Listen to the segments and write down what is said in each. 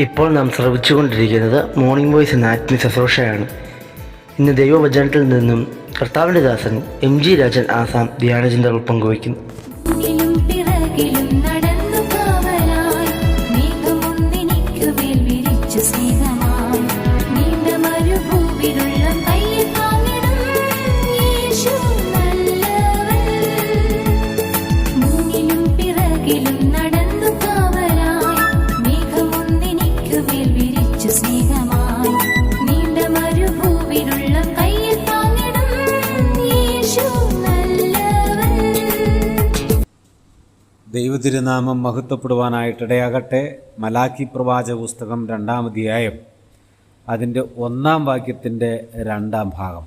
ഇപ്പോൾ നാം ശ്രവിച്ചുകൊണ്ടിരിക്കുന്നത് morning voice എന്ന ആത്മീയ ശുശ്രൂഷയാണ്. ഇന്ന് ദൈവവചനത്തിൽ നിന്നും കർത്താവിൻ്റെ ദാസൻ MG രാജൻ ആസാം ധ്യാനചിന്തകൾ പങ്കുവയ്ക്കുന്നു. ദൈവതിരുനാമം മഹത്വപ്പെടുവാനായിട്ടിടയാകട്ടെ. മലാക്കി പ്രവാചക പുസ്തകം 2-ാം അധ്യായം അതിൻ്റെ 1-ാം വാക്യത്തിൻ്റെ 2-ാം ഭാഗം.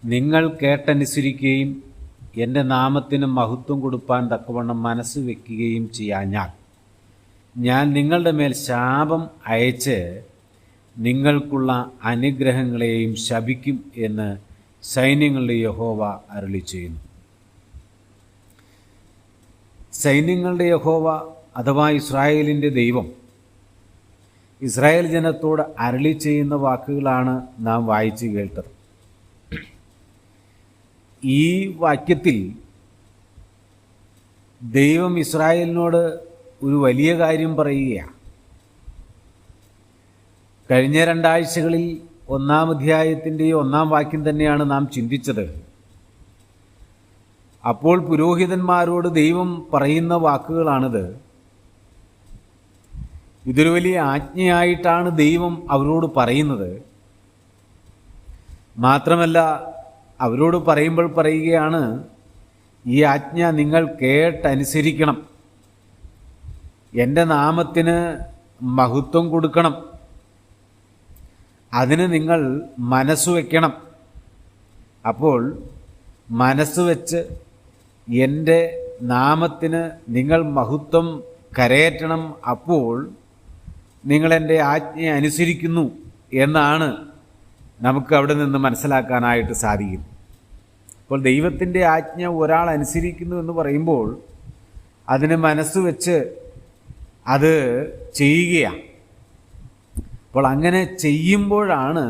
നിങ്ങൾ കേട്ടനുസരിക്കുകയും എൻ്റെ നാമത്തിന് മഹത്വം കൊടുപ്പാൻ തക്കവണ്ണം മനസ്സ് വയ്ക്കുകയും ചെയ്യാഞ്ഞാൽ ഞാൻ നിങ്ങളുടെ മേൽ ശാപം അയച്ച് നിങ്ങൾക്കുള്ള അനുഗ്രഹങ്ങളെയും ശപിക്കും എന്ന് സൈന്യങ്ങളുടെ യഹോവ അരുളി ചെയ്യുന്നു. സൈന്യങ്ങളുടെ യഹോവ അഥവാ ഇസ്രായേലിൻ്റെ ദൈവം ഇസ്രായേൽ ജനത്തോട് അരുളി ചെയ്യുന്ന വാക്കുകളാണ് നാം വായിച്ചു കേട്ടത്. ഈ വാക്യത്തിൽ ദൈവം ഇസ്രായേലിനോട് ഒരു വലിയ കാര്യം പറയുകയാണ്. കഴിഞ്ഞ 2 ആഴ്ചകളിൽ 1-ാം അധ്യായത്തിൻ്റെ 1-ാം വാക്യം തന്നെയാണ് നാം ചിന്തിച്ചത്. അപ്പോൾ പുരോഹിതന്മാരോട് ദൈവം പറയുന്ന വാക്കുകളാണിത്. ഇതൊരു വലിയ ആജ്ഞയായിട്ടാണ് ദൈവം അവരോട് പറയുന്നത്. മാത്രമല്ല, അവരോട് പറയുമ്പോൾ പറയുകയാണ്, ഈ ആജ്ഞ നിങ്ങൾ കേട്ടനുസരിക്കണം, എൻ്റെ നാമത്തിന് മഹത്വം കൊടുക്കണം, അതിന് നിങ്ങൾ മനസ്സ് വയ്ക്കണം. അപ്പോൾ മനസ്സ് വെച്ച് എൻ്റെ നാമത്തിന് നിങ്ങൾ മഹത്വം കരയറ്റണം, അപ്പോൾ നിങ്ങളെൻ്റെ ആജ്ഞ അനുസരിക്കുന്നു എന്നാണ് നമുക്ക് അവിടെ നിന്ന് മനസ്സിലാക്കാനായിട്ട് സാധിക്കും. അപ്പോൾ ദൈവത്തിൻ്റെ ആജ്ഞ ഒരാൾ അനുസരിക്കുന്നു എന്ന് പറയുമ്പോൾ അതിന് മനസ്സ് വെച്ച് അത് ചെയ്യുകയാണ്. അപ്പോൾ അങ്ങനെ ചെയ്യുമ്പോഴാണ്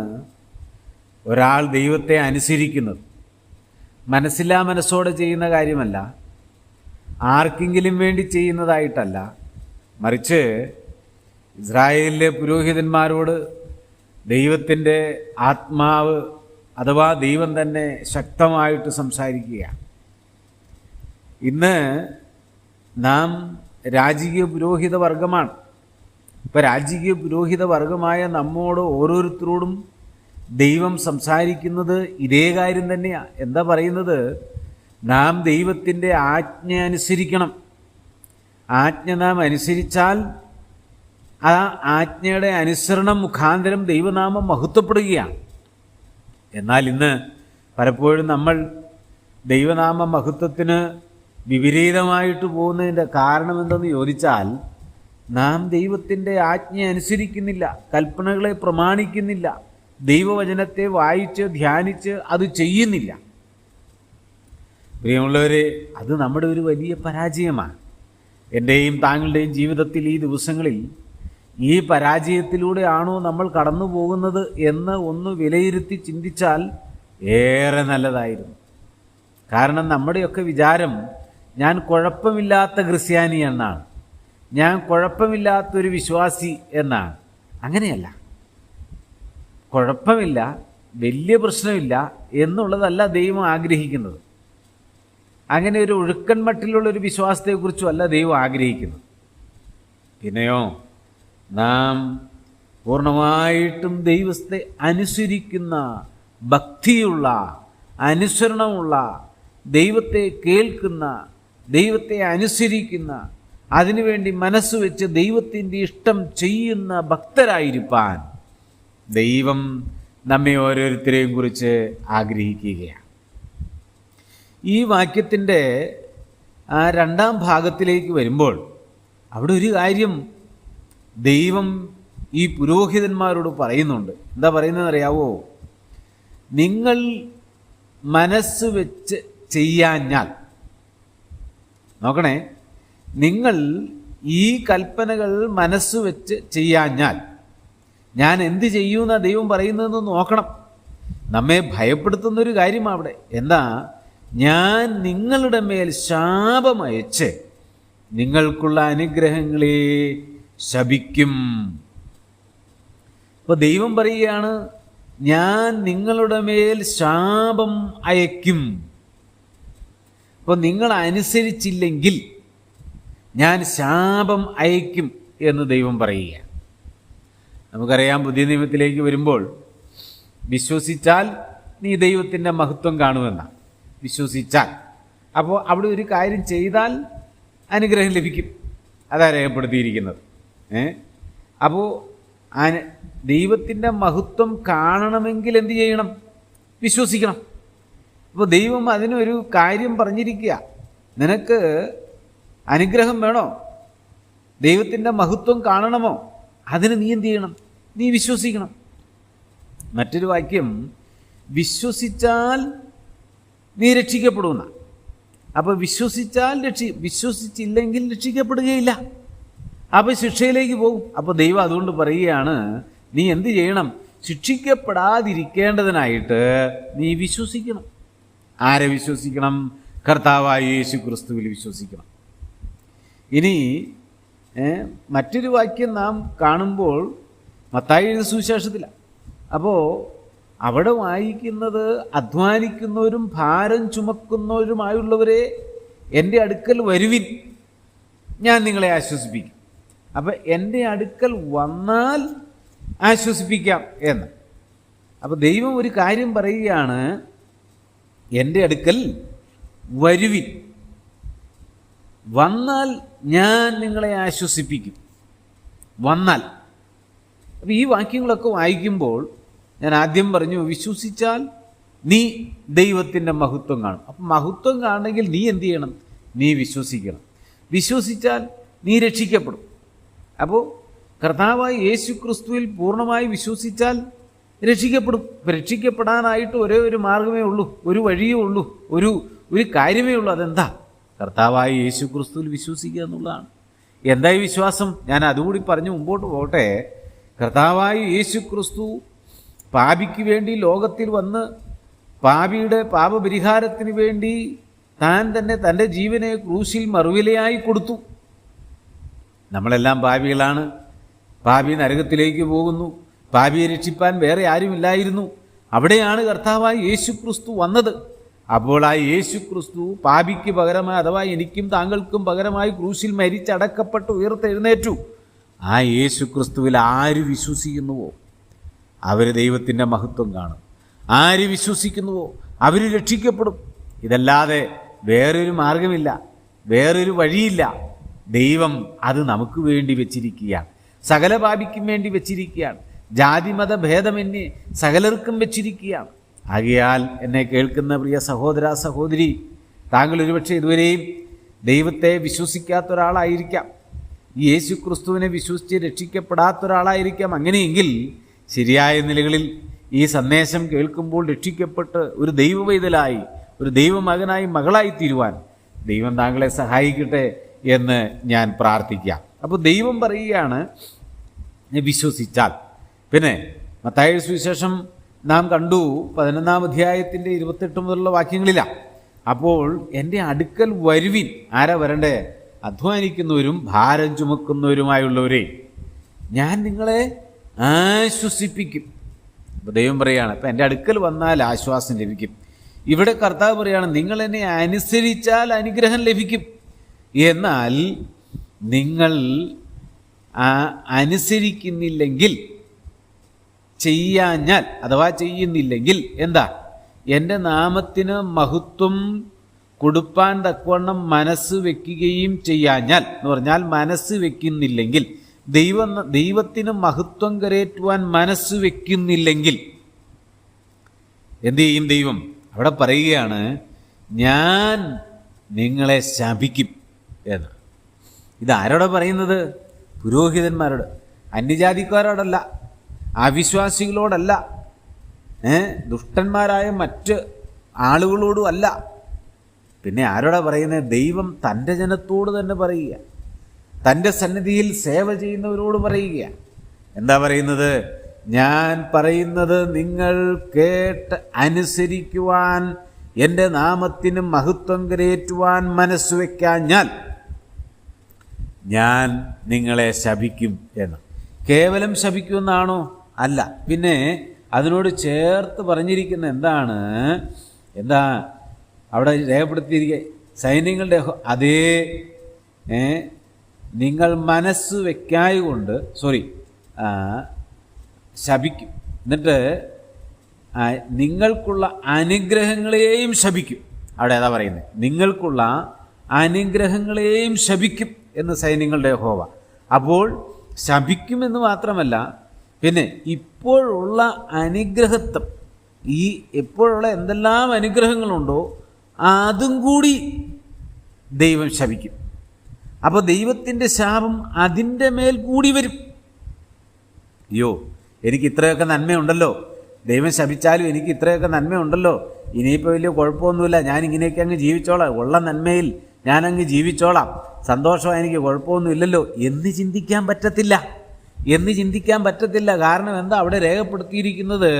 ഒരാൾ ദൈവത്തെ അനുസരിക്കുന്നത്. മനസ്സില്ലാ മനസ്സോടെ ചെയ്യുന്ന കാര്യമല്ല, ആർക്കെങ്കിലും വേണ്ടി ചെയ്യുന്നതായിട്ടല്ല, മറിച്ച് ഇസ്രായേലിലെ പുരോഹിതന്മാരോട് ദൈവത്തിൻ്റെ ആത്മാവ് അഥവാ ദൈവം തന്നെ ശക്തമായിട്ട് സംസാരിക്കുകയാണ്. ഇന്ന് നാം രാജകീയ പുരോഹിത വർഗമാണ്. ഇപ്പം രാജകീയ പുരോഹിത വർഗമായ നമ്മോട് ഓരോരുത്തരോടും ദൈവം സംസാരിക്കുന്നത് ഇതേ കാര്യം തന്നെയാണ്. എന്താ പറയുന്നത്? നാം ദൈവത്തിൻ്റെ ആജ്ഞ അനുസരിക്കണം. ആജ്ഞ നാം അനുസരിച്ചാൽ ആ ആജ്ഞയുടെ അനുസരണം മുഖാന്തരം ദൈവനാമം മഹത്വപ്പെടുകയാണ്. എന്നാൽ ഇന്ന് പലപ്പോഴും നമ്മൾ ദൈവനാമ മഹത്വത്തിന് വിപരീതമായിട്ട് പോകുന്നതിൻ്റെ കാരണം എന്തെന്ന് ചോദിച്ചാൽ, നാം ദൈവത്തിൻ്റെ ആജ്ഞ അനുസരിക്കുന്നില്ല, കൽപ്പനകളെ പ്രമാണിക്കുന്നില്ല, ദൈവവചനത്തെ വായിച്ച് ധ്യാനിച്ച് അത് ചെയ്യുന്നില്ല. പ്രിയമുള്ളവരെ, അത് നമ്മുടെ ഒരു വലിയ പരാജയമാണ്. എൻ്റെയും താങ്കളുടെയും ജീവിതത്തിൽ ഈ ദിവസങ്ങളിൽ ഈ പരാജയത്തിലൂടെയാണോ നമ്മൾ കടന്നു പോകുന്നത് എന്ന് ഒന്ന് വിലയിരുത്തി ചിന്തിച്ചാൽ ഏറെ നല്ലതായിരുന്നു. കാരണം നമ്മുടെയൊക്കെ വിചാരം ഞാൻ കുഴപ്പമില്ലാത്ത ക്രിസ്ത്യാനി എന്നാണ്, ഞാൻ കുഴപ്പമില്ലാത്തൊരു വിശ്വാസി എന്നാണ്. അങ്ങനെയല്ല. കുഴപ്പമില്ല, വലിയ പ്രശ്നമില്ല എന്നുള്ളതല്ല ദൈവം ആഗ്രഹിക്കുന്നത്. അങ്ങനെ ഒരു ഒഴുക്കൻ മട്ടിലുള്ളൊരു വിശ്വാസത്തെക്കുറിച്ചുമല്ല ദൈവം ആഗ്രഹിക്കുന്നത്. പിന്നെയോ, നാം പൂർണ്ണമായിട്ടും ദൈവത്തെ അനുസരിക്കുന്ന, ഭക്തിയുള്ള, അനുസരണമുള്ള, ദൈവത്തെ കേൾക്കുന്ന, ദൈവത്തെ അനുസരിക്കുന്ന, അതിനുവേണ്ടി മനസ്സ് വെച്ച് ദൈവത്തിൻ്റെ ഇഷ്ടം ചെയ്യുന്ന ഭക്തരായിരിക്കാൻ ദൈവം നമ്മെ ഓരോരുത്തരെയും കുറിച്ച് ആഗ്രഹിക്കുകയാണ്. ഈ വാക്യത്തിൻ്റെ 2-ാം ഭാഗത്തിലേക്ക് വരുമ്പോൾ അവിടെ ഒരു കാര്യം ദൈവം ഈ പുരോഹിതന്മാരോട് പറയുന്നുണ്ട്. എന്താ പറയുന്നതെന്ന് അറിയാവോ? നിങ്ങൾ മനസ്സ് വെച്ച് ചെയ്യാഞ്ഞാൽ, നോക്കണേ, നിങ്ങൾ ഈ കൽപ്പനകൾ മനസ്സ് വെച്ച് ചെയ്യാഞ്ഞാൽ ഞാൻ എന്ത് ചെയ്യുമെന്ന ദൈവം പറയുന്നതെന്ന് നോക്കണം. നമ്മെ ഭയപ്പെടുത്തുന്നൊരു കാര്യമാണ് അവിടെ. എന്താ? ഞാൻ നിങ്ങളുടെ മേൽ ശാപമയച്ച് നിങ്ങൾക്കുള്ള അനുഗ്രഹങ്ങളെ ശപിക്കും. അപ്പോൾ ദൈവം പറയുകയാണ്, ഞാൻ നിങ്ങളുടെ മേൽ ശാപം അയക്കും. അപ്പോൾ നിങ്ങൾ അനുസരിച്ചില്ലെങ്കിൽ ഞാൻ ശാപം അയക്കും എന്ന് ദൈവം പറയുക. നമുക്കറിയാം, പുതിയ നിയമത്തിലേക്ക് വരുമ്പോൾ വിശ്വസിച്ചാൽ നീ ദൈവത്തിൻ്റെ മഹത്വം കാണുമെന്നാണ്. വിശ്വസിച്ചാൽ, അപ്പോൾ അവിടെ ഒരു കാര്യം ചെയ്താൽ അനുഗ്രഹം ലഭിക്കും. അതാ രേഖപ്പെടുത്തിയിരിക്കുന്നത്. അപ്പോൾ ദൈവത്തിൻ്റെ മഹത്വം കാണണമെങ്കിൽ എന്ത് ചെയ്യണം? വിശ്വസിക്കണം. അപ്പോൾ ദൈവം അതിനൊരു കാര്യം പറഞ്ഞിരിക്കുക. നിനക്ക് അനുഗ്രഹം വേണോ? ദൈവത്തിൻ്റെ മഹത്വം കാണണമോ? അതിന് നീ എന്ത് ചെയ്യണം? നീ വിശ്വസിക്കണം. മറ്റൊരു വാക്യം, വിശ്വസിച്ചാൽ നീ രക്ഷിക്കപ്പെടുന്ന. അപ്പോൾ വിശ്വസിച്ചാൽ വിശ്വസിച്ചില്ലെങ്കിൽ രക്ഷിക്കപ്പെടുകയില്ല. അപ്പോൾ ശിക്ഷയിലേക്ക് പോകും. അപ്പോൾ ദൈവം അതുകൊണ്ട് പറയുകയാണ്, നീ എന്ത് ചെയ്യണം? ശിക്ഷിക്കപ്പെടാതിരിക്കേണ്ടതിനായിട്ട് നീ വിശ്വസിക്കണം. ആരെ വിശ്വസിക്കണം? കർത്താവായ യേശു ക്രിസ്തുവിൽ വിശ്വസിക്കണം. ഇനി മറ്റൊരു വാക്യം നാം കാണുമ്പോൾ മത്തായി എഴുതിയ സുവിശേഷത്തിലാണ്. അപ്പോൾ അവിടെ വായിക്കുന്നത്, അധ്വാനിക്കുന്നവരും ഭാരം ചുമക്കുന്നവരുമായുള്ളവരെ എൻ്റെ അടുക്കൽ വരുവിൻ, ഞാൻ നിങ്ങളെ ആശ്വസിപ്പിക്കും. അപ്പം എൻ്റെ അടുക്കൽ വന്നാൽ ആശ്വസിപ്പിക്കാം എന്ന്. അപ്പോൾ ദൈവം ഒരു കാര്യം പറയുകയാണ്, എൻ്റെ അടുക്കൽ വരുവിൻ, വന്നാൽ ഞാൻ നിങ്ങളെ ആശ്വസിപ്പിക്കും. വന്നാൽ. അപ്പോൾ ഈ വാക്യങ്ങളൊക്കെ വായിക്കുമ്പോൾ ഞാൻ ആദ്യം പറഞ്ഞു, വിശ്വസിച്ചാൽ നീ ദൈവത്തിൻ്റെ മഹത്വം കാണും. അപ്പം മഹത്വം കാണണമെങ്കിൽ നീ എന്ത് ചെയ്യണം? നീ വിശ്വസിക്കണം. വിശ്വസിച്ചാൽ നീ രക്ഷിക്കപ്പെടും. അപ്പോൾ കർത്താവായ യേശു ക്രിസ്തുവിൽ പൂർണ്ണമായി വിശ്വസിച്ചാൽ രക്ഷിക്കപ്പെടും. ഇപ്പം രക്ഷിക്കപ്പെടാനായിട്ട് ഒരേ ഒരു മാർഗമേ ഉള്ളൂ, ഒരു വഴിയേ ഉള്ളൂ, ഒരു കാര്യമേ ഉള്ളൂ. അതെന്താ? കർത്താവായ യേശു ക്രിസ്തുവിൽ വിശ്വസിക്കുക എന്നുള്ളതാണ്. എന്തായി വിശ്വാസം? ഞാൻ അതുകൂടി പറഞ്ഞ് മുമ്പോട്ട് പോകട്ടെ. കർത്താവായ യേശു ക്രിസ്തു പാപിക്ക് വേണ്ടി ലോകത്തിൽ വന്ന് പാപിയുടെ പാപപരിഹാരത്തിന് വേണ്ടി താൻ തന്നെ തൻ്റെ ജീവനെ ക്രൂശിൽ മറുവിലയായി കൊടുത്തു. നമ്മളെല്ലാം പാപികളാണ്. പാപി നരകത്തിലേക്ക് പോകുന്നു. പാപിയെ രക്ഷിപ്പാൻ വേറെ ആരുമില്ലായിരുന്നു. അവിടെയാണ് കർത്താവായ യേശു ക്രിസ്തു വന്നത്. അപ്പോൾ ആ യേശു ക്രിസ്തു പാപിക്ക് പകരമായി, അഥവാ എനിക്കും താങ്കൾക്കും പകരമായി ക്രൂശിൽ മരിച്ചടക്കപ്പെട്ട് ഉയർത്തെഴുന്നേറ്റു. ആ യേശു ക്രിസ്തുവിൽ ആര് വിശ്വസിക്കുന്നുവോ അവർ ദൈവത്തിൻ്റെ മഹത്വം കാണും. ആര് വിശ്വസിക്കുന്നുവോ അവർ രക്ഷിക്കപ്പെടും. ഇതല്ലാതെ വേറൊരു മാർഗമില്ല, വേറൊരു വഴിയില്ല. ദൈവം അത് നമുക്ക് വേണ്ടി വെച്ചിരിക്കുകയാണ്. സകല പാപിക്കും വേണ്ടി വെച്ചിരിക്കുകയാണ്. ജാതിമത ഭേദമന്യേ സകലർക്കും വെച്ചിരിക്കുകയാണ്. ആകയാൽ എന്നെ കേൾക്കുന്ന പ്രിയ സഹോദര സഹോദരി, താങ്കൾ ഒരുപക്ഷെ ഇതുവരെയും ദൈവത്തെ വിശ്വസിക്കാത്ത ഒരാളായിരിക്കാം. യേശു ക്രിസ്തുവിനെ വിശ്വസിച്ച് രക്ഷിക്കപ്പെടാത്ത ഒരാളായിരിക്കാം. അങ്ങനെയെങ്കിൽ ശരിയായ നിലകളിൽ ഈ സന്ദേശം കേൾക്കുമ്പോൾ രക്ഷിക്കപ്പെട്ട് ഒരു ദൈവവൈതലായി, ഒരു ദൈവമകനായി, മകളായി തീരുവാൻ ദൈവം താങ്കളെ സഹായിക്കട്ടെ എന്ന് ഞാൻ പ്രാർത്ഥിക്കാം. അപ്പോൾ ദൈവം പറയുകയാണ്, വിശ്വസിച്ചാൽ. പിന്നെ മത്തായി സുവിശേഷം നാം കണ്ടു 11-ാം അധ്യായത്തിൻ്റെ 28 മുതലുള്ള വാക്യങ്ങളിലാണ്. അപ്പോൾ എൻ്റെ അടുക്കൽ വരുവിൻ. ആരാ വരണ്ടേ? അധ്വാനിക്കുന്നവരും ഭാരം ചുമക്കുന്നവരുമായുള്ളവരെ ഞാൻ നിങ്ങളെ ആശ്വസിപ്പിക്കും. അപ്പോൾ ദൈവം പറയുകയാണ്, അപ്പം എൻ്റെ അടുക്കൽ വന്നാൽ ആശ്വാസം ലഭിക്കും. ഇവിടെ കർത്താവ് പറയുകയാണ്, നിങ്ങൾ എന്നെ അനുസരിച്ചാൽ അനുഗ്രഹം ലഭിക്കും. എന്നാൽ നിങ്ങൾ അനുസരിക്കുന്നില്ലെങ്കിൽ, ചെയ്യാഞ്ഞാൽ, അഥവാ ചെയ്യുന്നില്ലെങ്കിൽ എന്താ? എൻ്റെ നാമത്തിന് മഹത്വം കൊടുപ്പാൻ തക്കവണ്ണം മനസ്സ് വെക്കുകയും ചെയ്യാഞ്ഞാൽ എന്ന് പറഞ്ഞാൽ, മനസ്സ് വെക്കുന്നില്ലെങ്കിൽ, ദൈവത്തിന് മഹത്വം കരേറ്റുവാൻ മനസ്സ് വെക്കുന്നില്ലെങ്കിൽ എന്ത് ചെയ്യും ദൈവം? അവിടെ പറയുകയാണ്, ഞാൻ നിങ്ങളെ ശപിക്കും എന്ന്. ഇതാരോടാ പറയുന്നത്? പുരോഹിതന്മാരോട്, അന്യജാതിക്കാരോടല്ല, അവിശ്വാസികളോടല്ല, ദുഷ്ടന്മാരായ മറ്റ് ആളുകളോടും അല്ല. പിന്നെ ആരോടാ പറയുന്നത്? ദൈവം തൻ്റെ ജനത്തോട് തന്നെ പറയുക. തൻ്റെ സന്നിധിയിൽ സേവ ചെയ്യുന്നവരോട് പറയുക. എന്താ പറയുന്നത്? ഞാൻ പറയുന്നത് നിങ്ങൾ കേട്ട് അനുസരിക്കുവാൻ, എൻ്റെ നാമത്തിന് മഹത്വം കരയേറ്റുവാൻ മനസ്സ് വയ്ക്കാഞ്ഞാൽ ഞാൻ നിങ്ങളെ ശപിക്കും എന്ന്. കേവലം ശപിക്കുമെന്നാണോ? അല്ല. പിന്നെ അതിനോട് ചേർത്ത് പറഞ്ഞിരിക്കുന്ന എന്താ അവിടെ രേഖപ്പെടുത്തിയിരിക്കുക? സൈന്യങ്ങളുടെ അതേ നിങ്ങൾ മനസ്സ് വയ്ക്കായകൊണ്ട് ശപിക്കും. എന്നിട്ട് നിങ്ങൾക്കുള്ള അനുഗ്രഹങ്ങളെയും ശപിക്കും. അവിടെ ഏതാ പറയുന്നത്? നിങ്ങൾക്കുള്ള അനുഗ്രഹങ്ങളെയും ശപിക്കും എന്ന് സൈന്യങ്ങളുടെ യഹോവ. അപ്പോൾ ശപിക്കുമെന്ന് മാത്രമല്ല, പിന്നെ ഇപ്പോഴുള്ള അനുഗ്രഹത്വം, ഈ എപ്പോഴുള്ള എന്തെല്ലാം അനുഗ്രഹങ്ങളുണ്ടോ അതും കൂടി ദൈവം ശപിക്കും. അപ്പോൾ ദൈവത്തിൻ്റെ ശാപം അതിൻ്റെ മേൽ കൂടി വരും. അയ്യോ, എനിക്ക് ഇത്രയൊക്കെ നന്മയുണ്ടല്ലോ, ദൈവം ശപിച്ചാലും എനിക്ക് ഇത്രയൊക്കെ നന്മയുണ്ടല്ലോ, ഇനിയിപ്പോൾ വലിയ കുഴപ്പമൊന്നുമില്ല, ഞാൻ ഇങ്ങനെയൊക്കെ അങ്ങ് ജീവിച്ചോളാം, ഉള്ള നന്മയിൽ ഞാനങ്ങ് ജീവിച്ചോളാം, സന്തോഷം, എനിക്ക് കുഴപ്പമൊന്നുമില്ലല്ലോ എന്ന് ചിന്തിക്കാൻ പറ്റത്തില്ല. കാരണം എന്താ അവിടെ രേഖപ്പെടുത്തിയിരിക്കുന്നത്?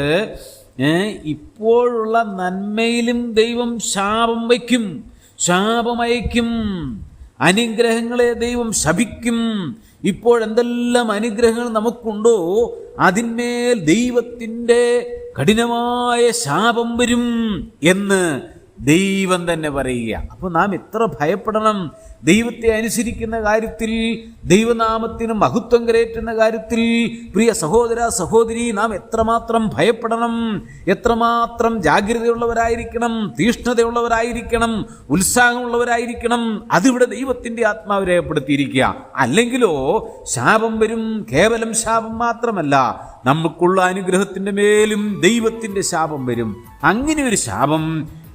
ഇപ്പോഴുള്ള നന്മയിലും ദൈവം ശാപമയക്കും, അനുഗ്രഹങ്ങളെ ദൈവം ശപിക്കും. ഇപ്പോഴെന്തെല്ലാം അനുഗ്രഹങ്ങൾ നമുക്കുണ്ടോ അതിന്മേൽ ദൈവത്തിൻ്റെ കഠിനമായ ശാപം വരും എന്ന് ദൈവം തന്നെ പറയുക. അപ്പോൾ നാം എത്ര ഭയപ്പെടണം ദൈവത്തെ അനുസരിക്കുന്ന കാര്യത്തിൽ, ദൈവനാമത്തിന് മഹത്വം കരയേറ്റുന്ന കാര്യത്തിൽ. പ്രിയ സഹോദര സഹോദരി, നാം എത്രമാത്രം ഭയപ്പെടണം, എത്രമാത്രം ജാഗ്രതയുള്ളവരായിരിക്കണം, തീഷ്ണതയുള്ളവരായിരിക്കണം, ഉത്സാഹമുള്ളവരായിരിക്കണം. അതിവിടെ ദൈവത്തിൻ്റെ ആത്മാവ് രേഖപ്പെടുത്തിയിരിക്കുക. അല്ലെങ്കിലോ ശാപം വരും. കേവലം ശാപം മാത്രമല്ല, നമുക്കുള്ള അനുഗ്രഹത്തിൻ്റെ മേലും ദൈവത്തിൻ്റെ ശാപം വരും. അങ്ങനെ ഒരു ശാപം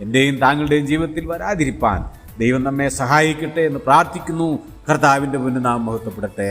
എൻ്റെയും താങ്കളുടെയും ജീവിതത്തിൽ വരാതിരിപ്പാൻ ദൈവം നമ്മെ സഹായിക്കട്ടെ എന്ന് പ്രാർത്ഥിക്കുന്നു. കർത്താവിൻ്റെ മുന്നിൽ നാം മഹത്വപ്പെടട്ടെ.